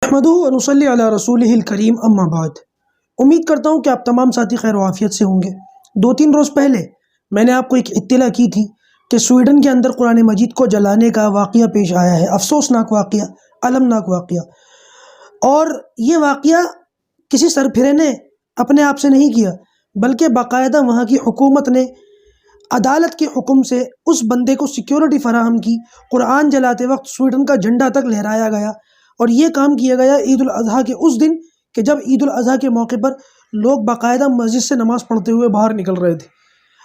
نحمدہ و نصلی علی رسولہ الکریم اما بعد۔ امید کرتا ہوں کہ آپ تمام ساتھی خیر و عافیت سے ہوں گے۔ 2-3 روز پہلے میں نے آپ کو ایک اطلاع کی تھی کہ سویڈن کے اندر قرآن مجید کو جلانے کا واقعہ پیش آیا ہے، افسوسناک واقعہ، المناک واقعہ۔ اور یہ واقعہ کسی سرپھرے نے اپنے آپ سے نہیں کیا، بلکہ باقاعدہ وہاں کی حکومت نے عدالت کے حکم سے اس بندے کو سیکیورٹی فراہم کی۔ قرآن جلاتے وقت سویڈن کا جھنڈا تک لہرایا گیا، اور یہ کام کیا گیا عید الاضحیٰ کے اس دن کہ جب عید الاضحیٰ کے موقع پر لوگ باقاعدہ مسجد سے نماز پڑھتے ہوئے باہر نکل رہے تھے۔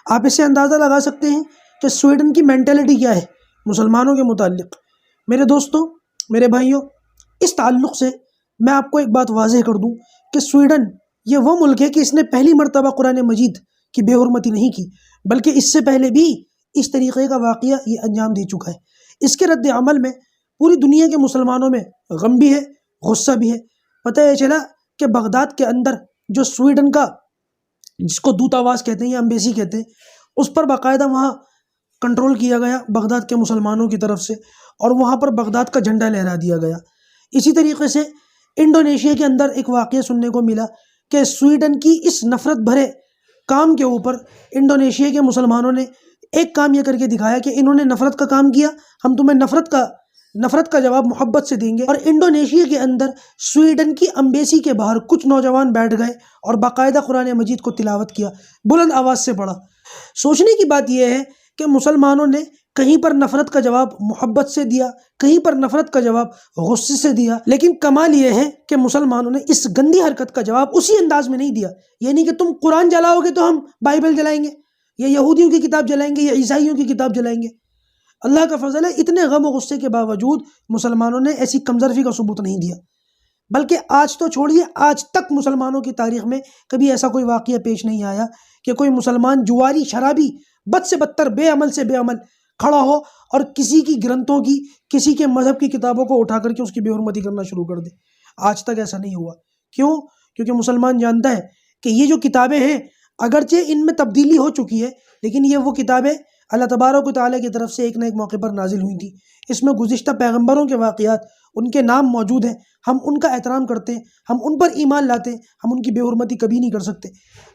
آپ اس سے اندازہ لگا سکتے ہیں کہ سویڈن کی مینٹلٹی کیا ہے مسلمانوں کے متعلق۔ میرے دوستوں، میرے بھائیوں، اس تعلق سے میں آپ کو ایک بات واضح کر دوں کہ سویڈن یہ وہ ملک ہے کہ اس نے پہلی مرتبہ قرآن مجید کی بے حرمتی نہیں کی، بلکہ اس سے پہلے بھی اس طریقے کا واقعہ یہ انجام دے چکا ہے۔ اس کے رد عمل میں پوری دنیا کے مسلمانوں میں غم بھی ہے، غصہ بھی ہے۔ پتہ یہ چلا کہ بغداد کے اندر جو سویڈن کا، جس کو دوت آواز کہتے ہیں یا امبیسی کہتے ہیں، اس پر باقاعدہ وہاں کنٹرول کیا گیا بغداد کے مسلمانوں کی طرف سے، اور وہاں پر بغداد کا جھنڈا لہرا دیا گیا۔ اسی طریقے سے انڈونیشیا کے اندر ایک واقعہ سننے کو ملا کہ سویڈن کی اس نفرت بھرے کام کے اوپر انڈونیشیا کے مسلمانوں نے ایک کام یہ کر کے دکھایا کہ انہوں نے نفرت کا کام کیا، ہم تمہیں نفرت کا جواب محبت سے دیں گے۔ اور انڈونیشیا کے اندر سویڈن کی امبیسی کے باہر کچھ نوجوان بیٹھ گئے اور باقاعدہ قرآن مجید کو تلاوت کیا، بلند آواز سے پڑھا۔ سوچنے کی بات یہ ہے کہ مسلمانوں نے کہیں پر نفرت کا جواب محبت سے دیا، کہیں پر نفرت کا جواب غصے سے دیا، لیکن کمال یہ ہے کہ مسلمانوں نے اس گندی حرکت کا جواب اسی انداز میں نہیں دیا، یعنی کہ تم قرآن جلاؤ گے تو ہم بائبل جلائیں گے، یا یہودیوں کی کتاب جلائیں گے، یا عیسائیوں کی کتاب جلائیں گے۔ اللہ کا فضل ہے، اتنے غم و غصے کے باوجود مسلمانوں نے ایسی کمزرفی کا ثبوت نہیں دیا، بلکہ آج تو چھوڑیے، آج تک مسلمانوں کی تاریخ میں کبھی ایسا کوئی واقعہ پیش نہیں آیا کہ کوئی مسلمان جواری، شرابی، بد سے بدتر، بے عمل سے بے عمل کھڑا ہو اور کسی کی گرنتھوں کی، کسی کے مذہب کی کتابوں کو اٹھا کر کے اس کی بے حرمتی کرنا شروع کر دے۔ آج تک ایسا نہیں ہوا۔ کیوں؟ کیونکہ مسلمان جانتا ہے کہ یہ جو کتابیں ہیں، اگرچہ ان میں تبدیلی ہو چکی ہے، لیکن یہ وہ کتابیں اللہ تبارک و تعالیٰ کی طرف سے ایک نہ ایک موقع پر نازل ہوئی تھیں۔ اس میں گزشتہ پیغمبروں کے واقعات، ان کے نام موجود ہیں، ہم ان کا احترام کرتے ہیں، ہم ان پر ایمان لاتے ہیں، ہم ان کی بے حرمتی کبھی نہیں کر سکتے۔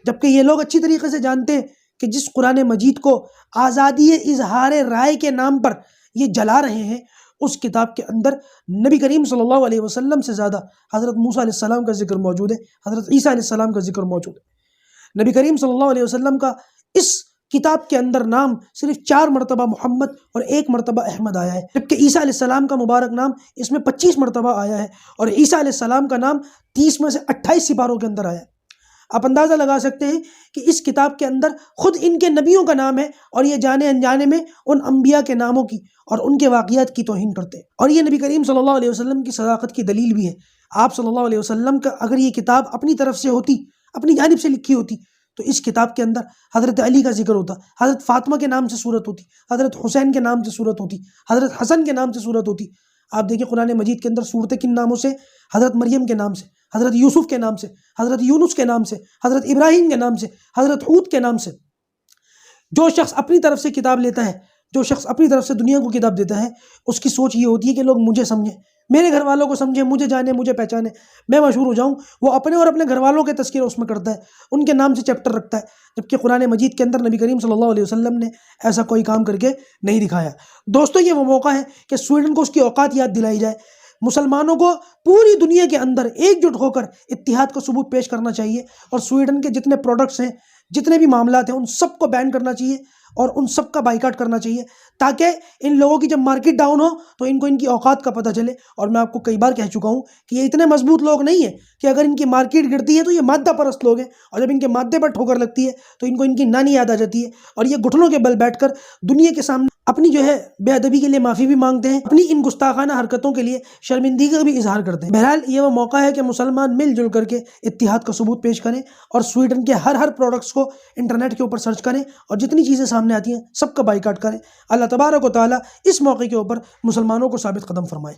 جبکہ یہ لوگ اچھی طریقے سے جانتے ہیں کہ جس قرآن مجید کو آزادی اظہار رائے کے نام پر یہ جلا رہے ہیں، اس کتاب کے اندر نبی کریم صلی اللہ علیہ وسلم سے زیادہ حضرت موسیٰ علیہ السلام کا ذکر موجود ہے، حضرت عیسیٰ علیہ السلام کا ذکر موجود ہے۔ نبی کریم صلی اللہ علیہ وسلم کا اس کتاب کے اندر نام صرف 4 مرتبہ محمد اور 1 مرتبہ احمد آیا ہے، جبکہ عیسیٰ علیہ السلام کا مبارک نام اس میں 25 مرتبہ آیا ہے، اور عیسیٰ علیہ السلام کا نام 30 میں سے 28 سپاروں کے اندر آیا ہے۔ آپ اندازہ لگا سکتے ہیں کہ اس کتاب کے اندر خود ان کے نبیوں کا نام ہے، اور یہ جانے انجانے میں ان انبیاء کے ناموں کی اور ان کے واقعات کی توہین کرتے ہیں۔ اور یہ نبی کریم صلی اللہ علیہ وسلم کی صداقت کی دلیل بھی ہے۔ آپ صلی اللہ علیہ وسلم کا اگر یہ کتاب اپنی طرف سے ہوتی، اپنی جانب سے لکھی ہوتی، تو اس کتاب کے اندر حضرت علی کا ذکر ہوتا، حضرت فاطمہ کے نام سے صورت ہوتی، حضرت حسین کے نام سے صورت ہوتی، حضرت حسن کے نام سے صورت ہوتی۔ آپ دیکھیں قرآن مجید کے اندر صورتیں کن ناموں سے؟ حضرت مریم کے نام سے، حضرت یوسف کے نام سے، حضرت یونس کے نام سے، حضرت ابراہیم کے نام سے، حضرت ہود کے نام سے۔ جو شخص اپنی طرف سے کتاب لیتا ہے، جو شخص اپنی طرف سے دنیا کو کتاب دیتا ہے، اس کی سوچ یہ ہوتی ہے کہ لوگ مجھے سمجھیں، میرے گھر والوں کو سمجھیں، مجھے جانیں، مجھے پہچانے، میں مشہور ہو جاؤں۔ وہ اپنے اور اپنے گھر والوں کے تذکرہ اس میں کرتا ہے، ان کے نام سے چیپٹر رکھتا ہے، جبکہ قرآن مجید کے اندر نبی کریم صلی اللہ علیہ وسلم نے ایسا کوئی کام کر کے نہیں دکھایا۔ دوستو، یہ وہ موقع ہے کہ سویڈن کو اس کی اوقات یاد دلائی جائے۔ مسلمانوں کو پوری دنیا کے اندر ایک جٹ ہو کر اتحاد کا ثبوت پیش کرنا چاہیے، اور سویڈن کے جتنے پروڈکٹس ہیں، جتنے بھی معاملات ہیں، ان سب کو بین کرنا چاہیے اور ان سب کا بائیکاٹ کرنا چاہیے، تاکہ ان لوگوں کی جب مارکیٹ ڈاؤن ہو تو ان کو ان کی اوقات کا پتہ چلے۔ اور میں آپ کو کئی بار کہہ چکا ہوں کہ یہ اتنے مضبوط لوگ نہیں ہیں کہ اگر ان کی مارکیٹ گرتی ہے تو یہ مادہ پرست لوگ ہیں، اور جب ان کے مادے پر ٹھوکر لگتی ہے تو ان کو ان کی نانی یاد آ جاتی ہے، اور یہ گھٹنوں کے بل بیٹھ کر دنیا کے سامنے اپنی جو ہے بے ادبی کے لیے معافی بھی مانگتے ہیں، اپنی ان گستاخانہ حرکتوں کے لیے شرمندگی کا بھی اظہار کرتے ہیں۔ بہرحال یہ وہ موقع ہے کہ مسلمان مل جل کر کے اتحاد کا ثبوت پیش کریں، اور سویڈن کے ہر پروڈکٹس کو انٹرنیٹ کے اوپر سرچ کریں، اور جتنی چیزیں سامنے آتی ہیں سب کا بائیکاٹ کریں۔ اللہ تبارک و تعالیٰ اس موقع کے اوپر مسلمانوں کو ثابت قدم فرمائے۔